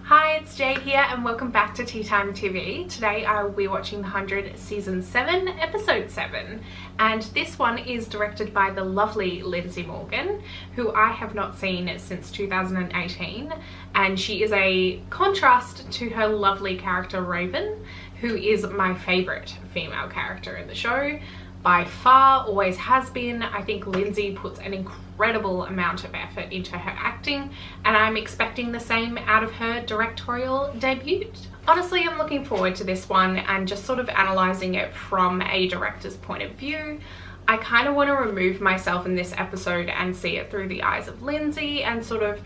Hi, it's Jade here and welcome back to Tea Time TV. Today I will be watching The 100 Season 7, Episode 7. And this one is directed by the lovely Lindsay Morgan, who I have not seen since 2018. And she is a contrast to her lovely character Raven, who is my favourite female character in the show. By far, always has been. I think Lindsay puts an incredible amount of effort into her acting, and I'm expecting the same out of her directorial debut. Honestly, I'm looking forward to this one and just sort of analysing it from a director's point of view. I kind of want to remove myself in this episode and see it through the eyes of Lindsay and sort of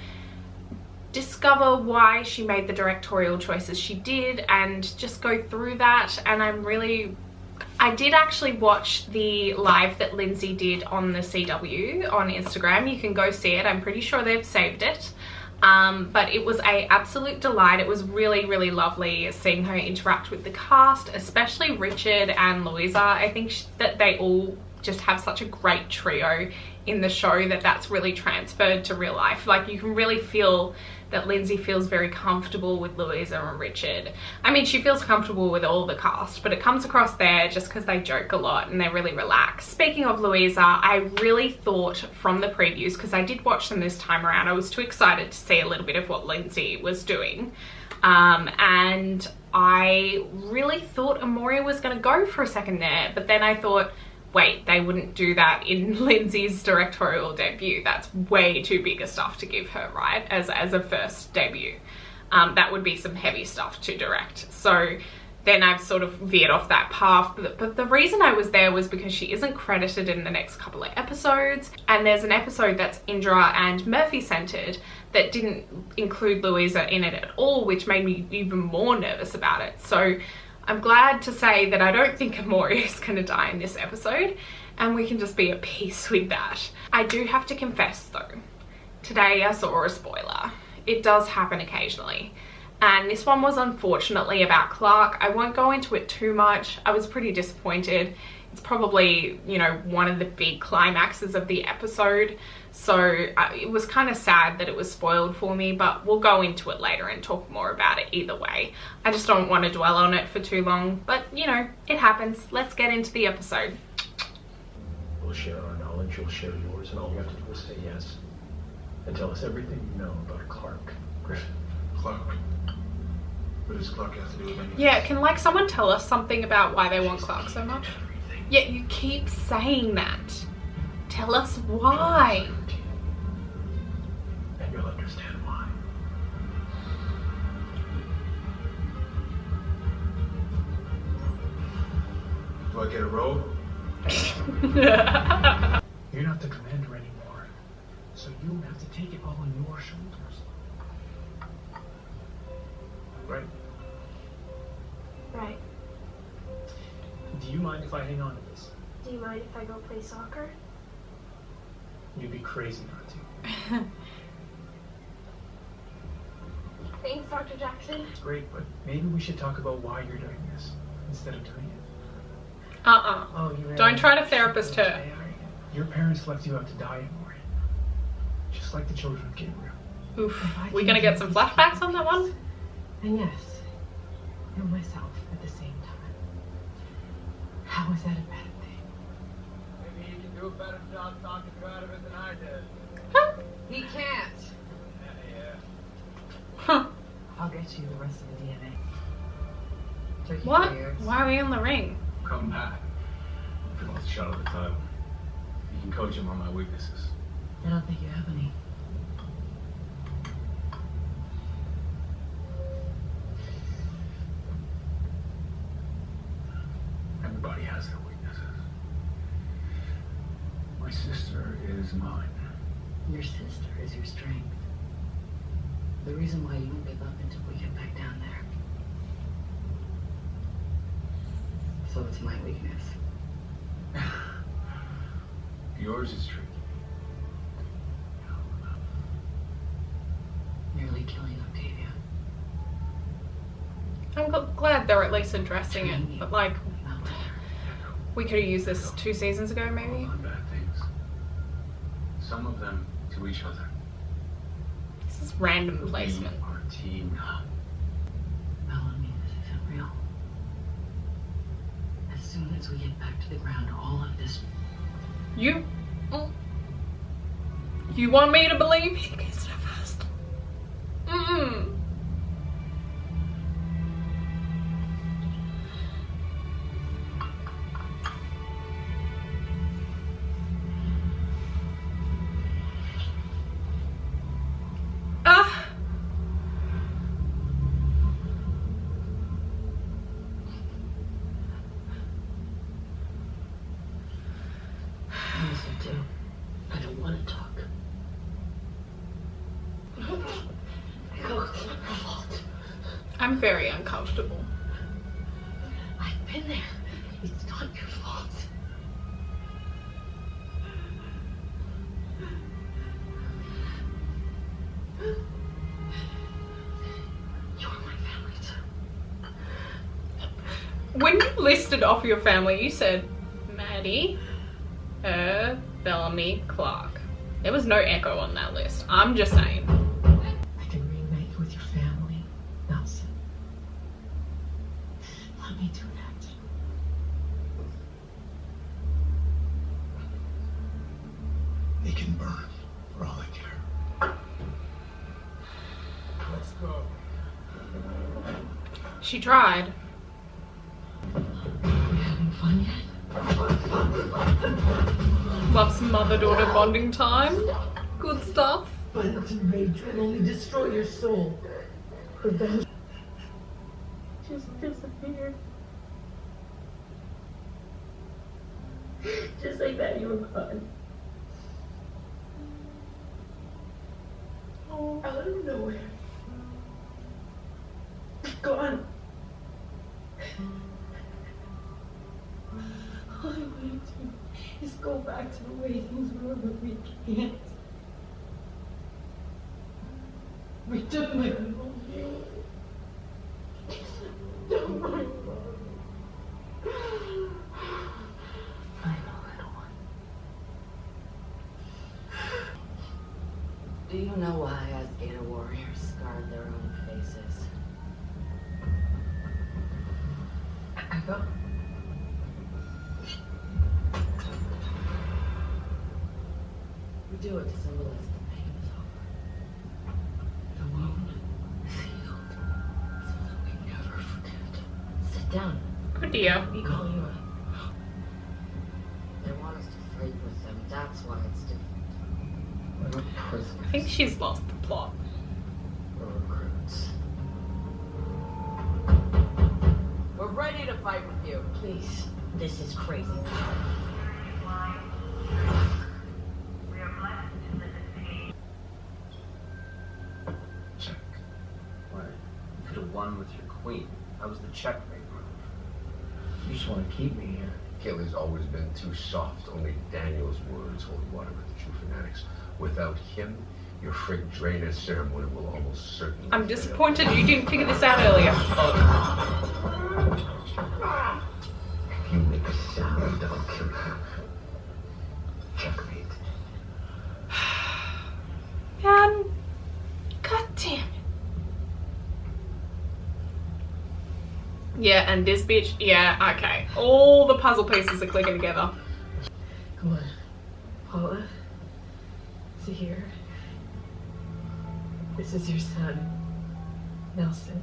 discover why she made the directorial choices she did and just go through that. And I did actually watch the live that Lindsay did on the CW on Instagram. You can go see it. I'm pretty sure they've saved it. But it was an absolute delight. It was really, really lovely seeing her interact with the cast, especially Richard and Louisa. I think that they all just have such a great trio in the show that's really transferred to real life. Like, you can really feel that Lindsay feels very comfortable with Louisa and Richard. I mean, she feels comfortable with all the cast, but it comes across there just because they joke a lot and they're really relaxed. Speaking of Louisa, I really thought from the previews, because I did watch them this time around, I was too excited to see a little bit of what Lindsay was doing. And I really thought Amoria was going to go for a second there, but then I thought, wait, they wouldn't do that in Lindsay's directorial debut. That's way too big a stuff to give her, right, as a first debut. That would be some heavy stuff to direct. So then I've sort of veered off that path. But the reason I was there was because she isn't credited in the next couple of episodes. And there's an episode that's Indra and Murphy centered that didn't include Louisa in it at all, which made me even more nervous about it. So I'm glad to say that I don't think Amoria is going to die in this episode, and we can just be at peace with that. I do have to confess though, today I saw a spoiler. It does happen occasionally, and this one was unfortunately about Clarke. I won't go into it too much. I was pretty disappointed. It's probably, you know, one of the big climaxes of the episode, so it was kind of sad that it was spoiled for me, but we'll go into it later and talk more about it either way. I just don't want to dwell on it for too long, but you know, it happens. Let's get into the episode. We'll share our knowledge, you'll share yours, and all we have to do is say yes. And tell us everything you know about Clarke. Griffin. Clarke? What does Clarke have to do with anything? Yeah, can like someone tell us something about why they want Clarke so much? Yeah, you keep saying that. Tell us why. And you'll understand why. Do I get a robe? You're not the commander anymore, so you have to take it all on your shoulders. Right? Right. Do you mind if I hang on to this? Do you mind if I go play soccer? You'd be crazy not to. Thanks, Dr. Jackson. It's great, but maybe we should talk about why you're doing this instead of doing it. Oh, don't try to therapist her. Your parents left you out to die in Moria, just like the children of Gabriel. Oof. We're gonna get some flashbacks on that one? And yes, and myself at the same time. How is that a bad thing? Maybe you can do a better job talking you out of it than I did. Huh? He can't. Yeah. Huh. I'll get you the rest of the DNA. Turkey What? prayers. Why are we in the ring? Come back. If he wants a shot at the title, you can coach him on my weaknesses. I don't think you have any. Everybody has their weaknesses. My sister is mine. Your sister is your strength. The reason why you won't give up until we get back down there. So it's my weakness. Yours is tricky. Nearly killing Octavia. I'm glad they're at least addressing it, but like, Not with her. we could have used this 2 seasons ago maybe. All on bad things. Some of them to each other. This is random placement. We are a team now. to the ground all of this. You want me to believe he gets it first? Listen to. I don't want to talk. I'm very uncomfortable. I've been there. It's not your fault. You're my family too. When you listed off your family, you said Maddie, Bellamy, Clarke. There was no Echo on that list. I'm just saying. I can reunite you with your family, Nelson. Let me do that. They can burn for all I care. Let's go. She tried. You having fun yet? Love some mother-daughter bonding time. Good stuff. Violence and rage will only destroy your soul. Revenge just disappeared. Just like that, you were gone. Oh, out of nowhere. Gone. All I want to do is go back to the way things were, but we can't. We took my little you. Don't mind, Mom. I know, little one. Do you know why Asgata warriors scarred their own faces? Echo? We do it to symbolize the pain is over. The wound is healed, so that we never forget. Sit down. Good dear. We call you a... They want us to fight with them. That's why it's different. We're not prisoners. I think she's lost the plot. We're recruits. We're ready to fight with you. Please, this is crazy. Check. What? You could have won with your queen. That was the checkmate move. You just want to keep me here. Kelly's always been too soft. Only Daniel's words hold water with the true fanatics. Without him, your frig drainage ceremony will almost certainly I'm fail. disappointed you didn't figure this out earlier. If you make a sound, I'll kill you. Checkmate. Man, god damn it. Yeah, and this bitch, yeah, okay. All the puzzle pieces are clicking together. Come on. Paula. See here. This is your son, Nelson.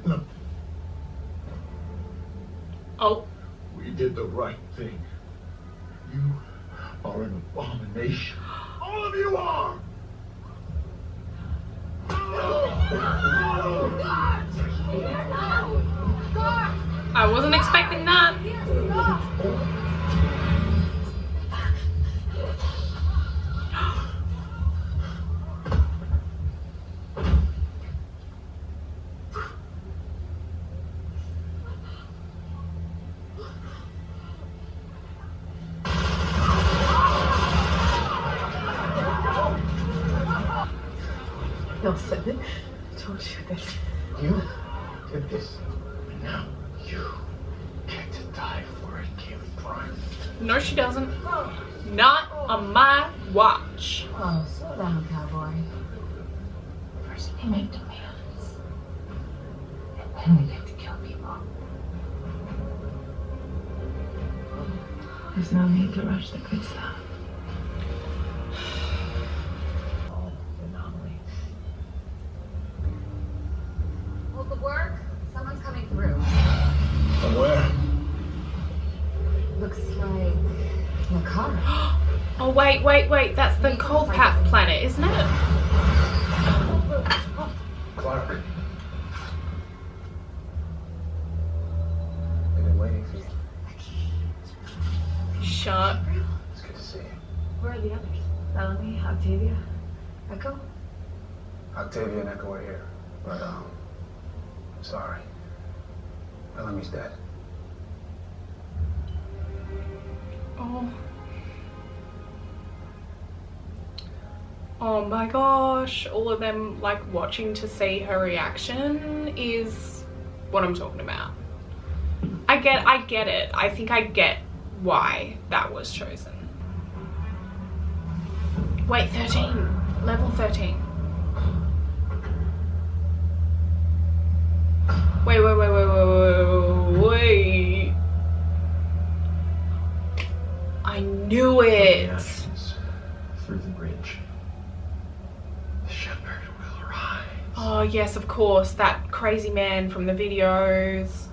No, Oh, we did the right thing. You are an abomination. All of you are! I wasn't expecting that. Nelson, I told you this. You did this. And now you get to die for it, Kim Prime. No, she doesn't. Not on my watch. Oh, slow down, cowboy. First we make demands, and then we get to kill people. There's no need to rush the good stuff. Oh, anomaly. Hold the work. Someone's coming through. From where? Looks like Clarke. Oh, wait. That's the Cold Path planet, isn't it? Clarke. I've been waiting for you. Shut. It's good to see you. Where are the others? Bellamy, Octavia, Echo? Octavia and Echo are here, but sorry. Bellamy's dead. Oh. Oh my gosh, all of them like watching to see her reaction is what I'm talking about. I get it. I think I get why that was chosen. Wait, 13. Level 13. Wait. I knew it. Through the bridge. The shepherd will rise. Oh yes, of course, that crazy man from the videos.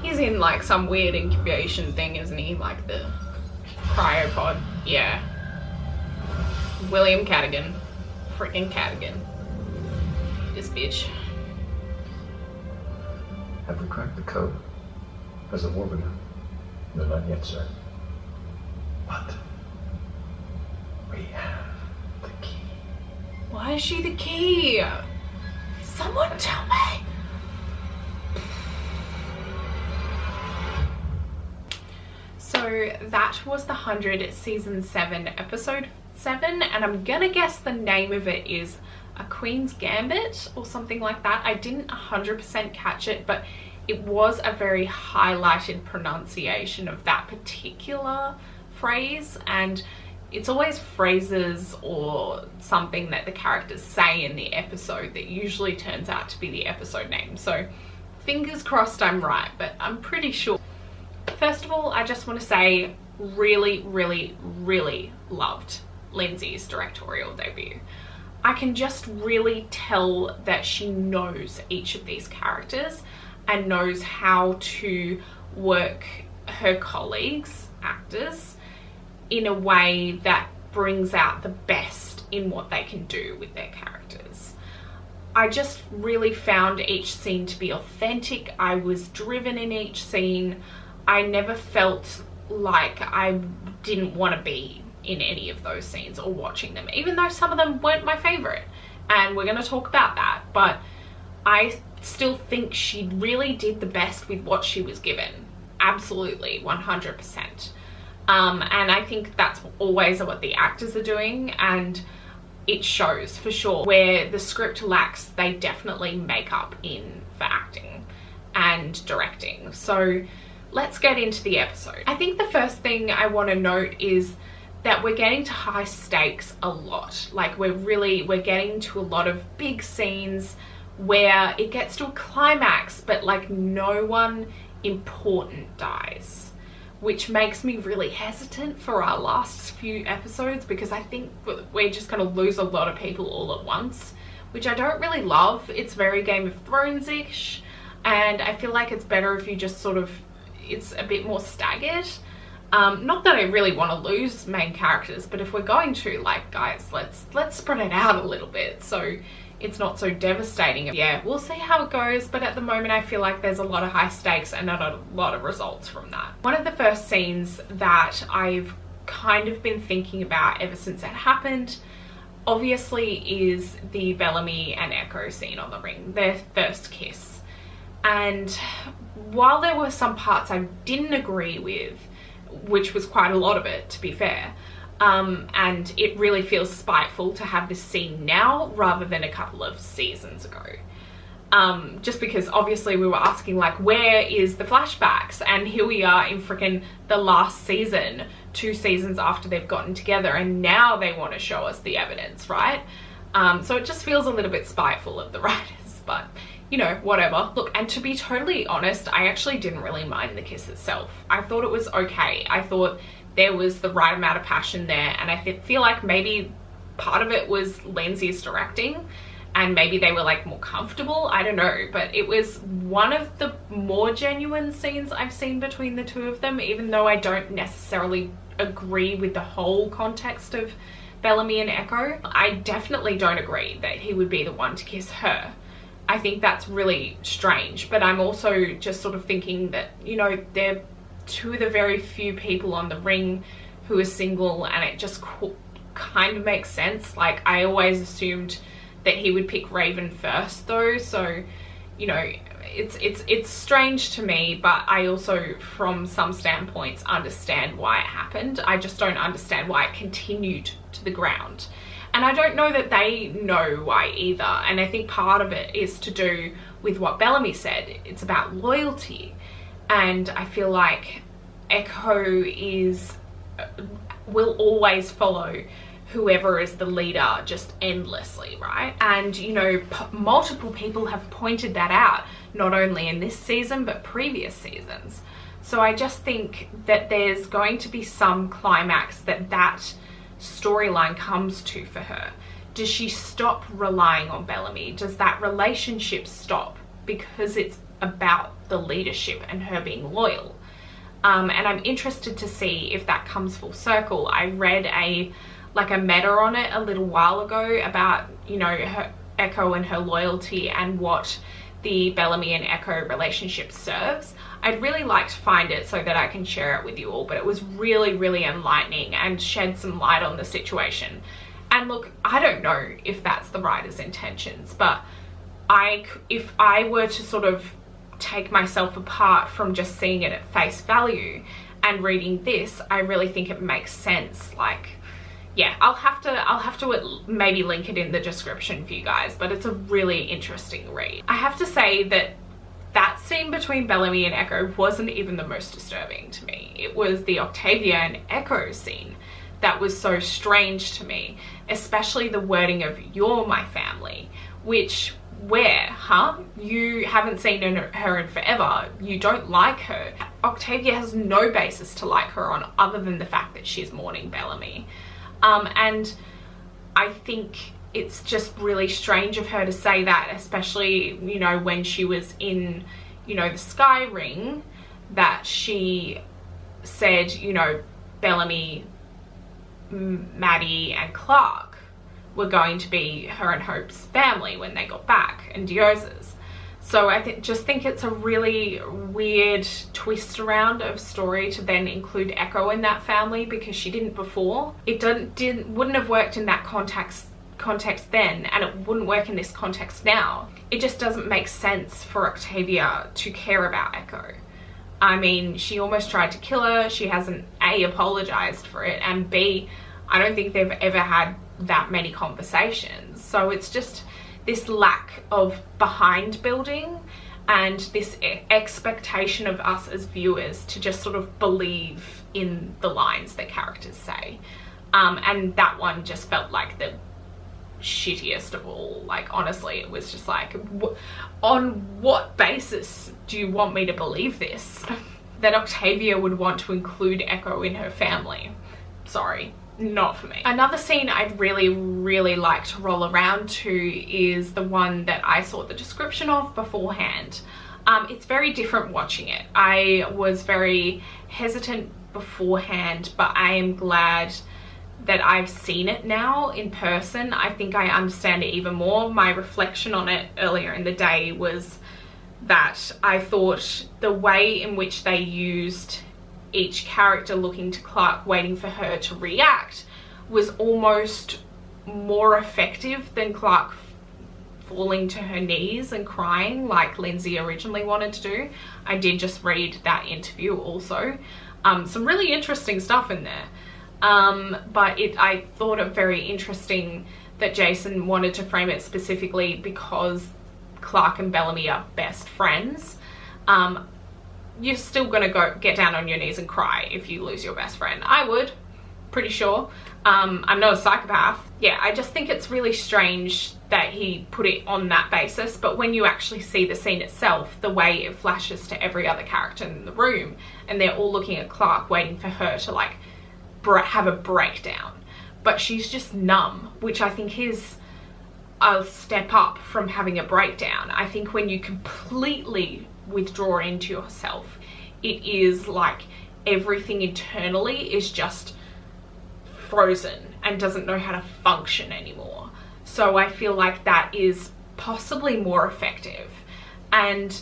He's in like some weird incubation thing, isn't he? Like the cryopod. Yeah. William Cadigan. Freaking Cadigan. This bitch. Have we cracked the code? Has the war begun? No, not yet, sir. But we have the key. Why is she the key? Someone tell me. So that was the 100 season 7 episode 7, and I'm gonna guess the name of it is A Queen's Gambit or something like that. I didn't 100% catch it, but it was a very highlighted pronunciation of that particular phrase, and it's always phrases or something that the characters say in the episode that usually turns out to be the episode name. So fingers crossed I'm right, but I'm pretty sure. First of all, I just want to say really loved Lindsay's directorial debut. I can just really tell that she knows each of these characters and knows how to work her colleagues, actors, in a way that brings out the best in what they can do with their characters. I just really found each scene to be authentic. I was driven in each scene. I never felt like I didn't want to be in any of those scenes or watching them, even though some of them weren't my favorite, and we're going to talk about that, but I still think she really did the best with what she was given. Absolutely, 100%. And I think that's always what the actors are doing, and it shows for sure. Where the script lacks, they definitely make up for acting and directing. So let's get into the episode. I think the first thing I want to note is that we're getting to high stakes a lot. Like we're getting to a lot of big scenes where it gets to a climax, but like no one important dies, which makes me really hesitant for our last few episodes, because I think we're just going to lose a lot of people all at once, which I don't really love. It's very Game of Thrones-ish, and I feel like it's better if you just sort of, it's a bit more staggered. Not that I really want to lose main characters, but if we're going to, like, guys, let's spread it out a little bit so it's not so devastating. Yeah, we'll see how it goes, but at the moment I feel like there's a lot of high stakes and not a lot of results from that. One of the first scenes that I've kind of been thinking about ever since it happened, obviously, is the Bellamy and Echo scene on the ring, their first kiss. And while there were some parts I didn't agree with, which was quite a lot of it, to be fair, and it really feels spiteful to have this scene now rather than a couple of seasons ago. Just because obviously we were asking, like, where is the flashbacks? And here we are in freaking the last season, 2 seasons after they've gotten together, and now they want to show us the evidence, right? So it just feels a little bit spiteful of the writers, but you know, whatever. Look, and to be totally honest, I actually didn't really mind the kiss itself. I thought it was okay. I thought there was the right amount of passion there, and I feel like maybe part of it was Lindsay's directing, and maybe they were like more comfortable, I don't know, but it was one of the more genuine scenes I've seen between the two of them, even though I don't necessarily agree with the whole context of Bellamy and Echo. I definitely don't agree that he would be the one to kiss her. I think that's really strange, but I'm also just sort of thinking that, you know, they're two of the very few people on the ring who are single, and it just kind of makes sense. Like, I always assumed that he would pick Raven first though, so you know, it's strange to me, but I also from some standpoints understand why it happened. I just don't understand why it continued to the ground, and I don't know that they know why either. And I think part of it is to do with what Bellamy said. It's about loyalty, and I feel like Echo will always follow whoever is the leader just endlessly, right? And you know, multiple people have pointed that out, not only in this season but previous seasons. So I just think that there's going to be some climax that storyline comes to for her. Does she stop relying on Bellamy? Does that relationship stop because it's about the leadership and her being loyal? And I'm interested to see if that comes full circle. I read a meta on it a little while ago about, you know, her Echo and her loyalty and what the Bellamy and Echo relationship serves. I'd really like to find it so that I can share it with you all, but it was really, really enlightening and shed some light on the situation. And look, I don't know if that's the writer's intentions, but if I were to sort of take myself apart from just seeing it at face value and reading this, I really think it makes sense. Like, yeah, I'll have to maybe link it in the description for you guys, but it's a really interesting read. I have to say that scene between Bellamy and Echo wasn't even the most disturbing to me. It was the Octavia and Echo scene that was so strange to me, especially the wording of "you're my family," which, where, huh? You haven't seen her in forever. You don't like her. Octavia has no basis to like her on other than the fact that she's mourning Bellamy. And I think it's just really strange of her to say that, especially, you know, when she was in, you know, the Sky Ring, that she said, you know, Bellamy, Maddie and Clarke were going to be her and Hope's family when they got back, and Diosa's. So I just think it's a really weird twist around of story to then include Echo in that family, because she didn't before. It wouldn't have worked in that context then, and it wouldn't work in this context now. It just doesn't make sense for Octavia to care about Echo. I mean, she almost tried to kill her. She hasn't A, apologized for it, and B, I don't think they've ever had that many conversations. So it's just this lack of behind building and this expectation of us as viewers to just sort of believe in the lines that characters say. And that one just felt like the shittiest of all. Like, honestly, it was just like, on what basis do you want me to believe this? That Octavia would want to include Echo in her family? Sorry, not for me. Another scene I'd really, really like to roll around to is the one that I saw the description of beforehand. It's very different watching it. I was very hesitant beforehand, but I am glad that I've seen it now in person. I think I understand it even more. My reflection on it earlier in the day was that I thought the way in which they used each character looking to Clarke, waiting for her to react, was almost more effective than Clarke falling to her knees and crying like Lindsay originally wanted to do. I did just read that interview also. Some really interesting stuff in there. But I thought it very interesting that Jason wanted to frame it specifically because Clarke and Bellamy are best friends. You're still gonna go get down on your knees and cry if you lose your best friend. I would. pretty sure. I'm not a psychopath. Yeah, I just think it's really strange that he put it on that basis, but when you actually see the scene itself, the way it flashes to every other character in the room, and they're all looking at Clarke waiting for her to like have a breakdown, but she's just numb, which I think is a step up from having a breakdown. I think when you completely withdraw into yourself, it is like everything internally is just frozen and doesn't know how to function anymore. So I feel like that is possibly more effective. And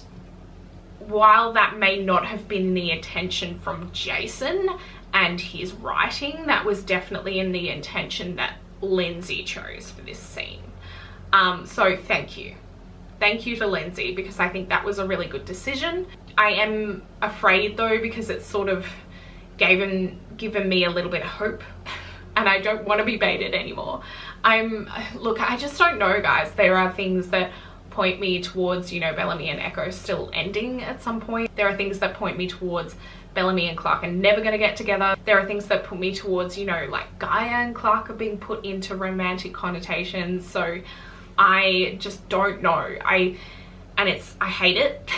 while that may not have been the intention from Jason and his writing, that was definitely in the intention that Lindsay chose for this scene. So thank you. Thank you to Lindsay, because I think that was a really good decision. I am afraid though, because it's sort of given me a little bit of hope, and I don't want to be baited anymore. Look, I just don't know, guys. There are things that point me towards, you know, Bellamy and Echo still ending at some point. There are things that point me towards Bellamy and Clarke are never going to get together. There are things that put me towards, you know, like Gaia and Clarke are being put into romantic connotations. So I just don't know. I hate it,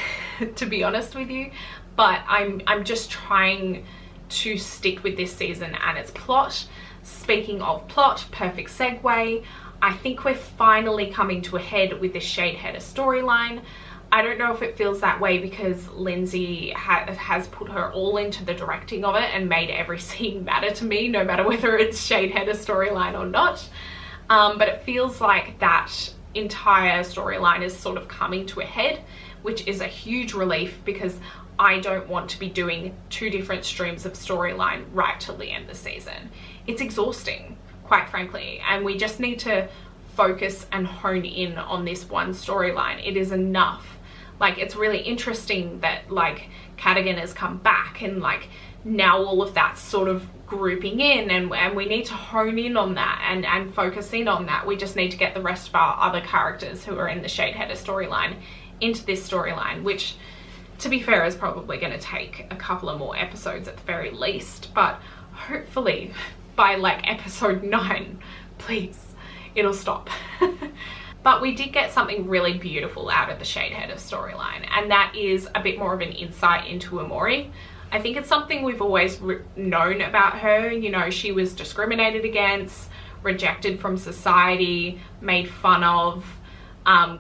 to be honest with you, but I'm just trying to stick with this season and its plot. Speaking of plot, perfect segue, I think we're finally coming to a head with this Shadeheader storyline. I don't know if it feels that way because Lindsay has put her all into the directing of it and made every scene matter to me, no matter whether it's Shadeheader storyline or not. But it feels like that entire storyline is sort of coming to a head, which is a huge relief, because I don't want to be doing two different streams of storyline right till the end of the season. It's exhausting, quite frankly, and we just need to focus and hone in on this one storyline. It is enough. Like, it's really interesting that like Cadogan has come back, and like now all of that's sort of grouping in, and we need to hone in on that and focus in on that. We just need to get the rest of our other characters who are in the Shadeheader storyline into this storyline, which, to be fair, is probably going to take a couple of more episodes at the very least, but hopefully by like episode 9, please, it'll stop. But we did get something really beautiful out of the Shadeheader storyline, and that is a bit more of an insight into Amori. I think it's something we've always known about her. You know, she was discriminated against, rejected from society, made fun of,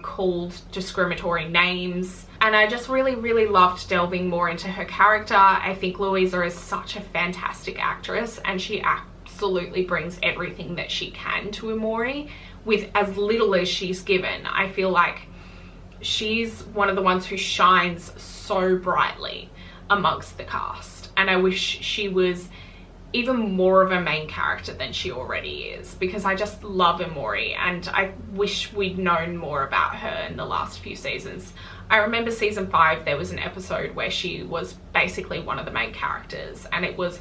called discriminatory names. And I just really loved delving more into her character. I think Louisa is such a fantastic actress, and she absolutely brings everything that she can to Amori with as little as she's given. I feel like she's one of the ones who shines so brightly amongst the cast, and I wish she was even more of a main character than she already is, because I just love Amori, and I wish we'd known more about her in the last few seasons. I remember season 5, there was an episode where she was basically one of the main characters, and it was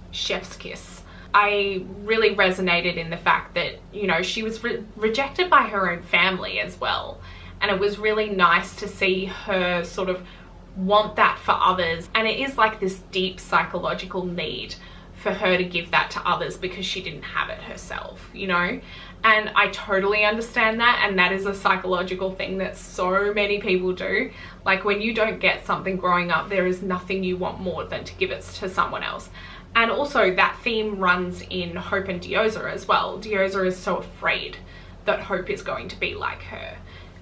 chef's kiss. I really resonated in the fact that, you know, she was rejected by her own family as well, and it was really nice to see her sort of want that for others. And it is like this deep psychological need for her to give that to others because she didn't have it herself, you know. And I totally understand that, and that is a psychological thing that so many people do. Like, when you don't get something growing up, there is nothing you want more than to give it to someone else. And also that theme runs in Hope and Dioza as well. Dioza is so afraid that Hope is going to be like her.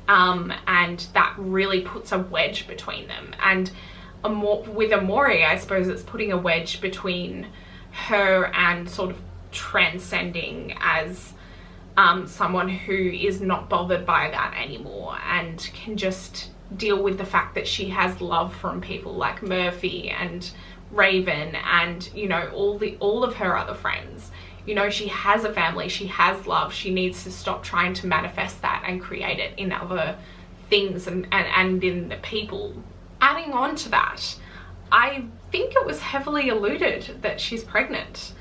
And that really puts a wedge between them. And with Amori, I suppose it's putting a wedge between her and sort of transcending as someone who is not bothered by that anymore and can just deal with the fact that she has love from people like Murphy and Raven and, you know, all of her other friends. You know, she has a family, she has love, she needs to stop trying to manifest that and create it in other things and in the people. Adding on to that, I think it was heavily alluded that she's pregnant,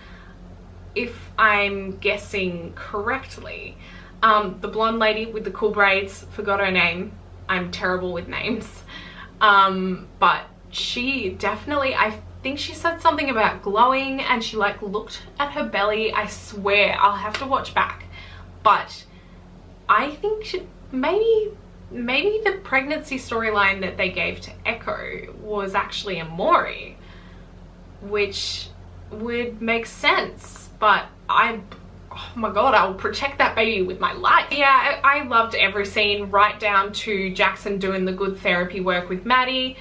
if I'm guessing correctly. The blonde lady with the cool braids, forgot her name, I'm terrible with names, but she definitely, I think she said something about glowing, and she like looked at her belly. I swear, I'll have to watch back, but I think maybe the pregnancy storyline that they gave to Echo was actually a Maury, which would make sense, but oh my god, I will protect that baby with my life. Yeah, I loved every scene, right down to Jackson doing the good therapy work with Maddie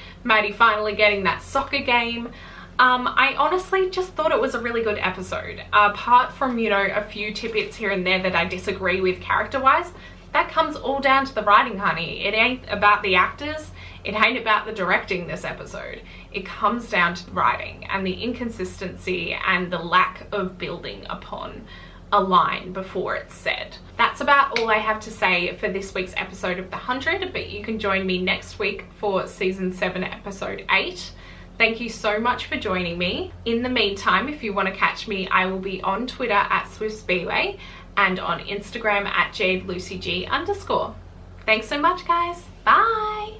finally getting that soccer game. I honestly just thought it was a really good episode. Apart from, you know, a few tidbits here and there that I disagree with character-wise, that comes all down to the writing, honey. It ain't about the actors. It ain't about the directing this episode. It comes down to the writing and the inconsistency and the lack of building upon a line before it's said. That's about all I have to say for this week's episode of The 100, but you can join me next week for season 7, episode 8. Thank you so much for joining me. In the meantime, if you want to catch me, I will be on Twitter at SwiftSpeedway and on Instagram at JadeLucyG_. Thanks so much, guys. Bye.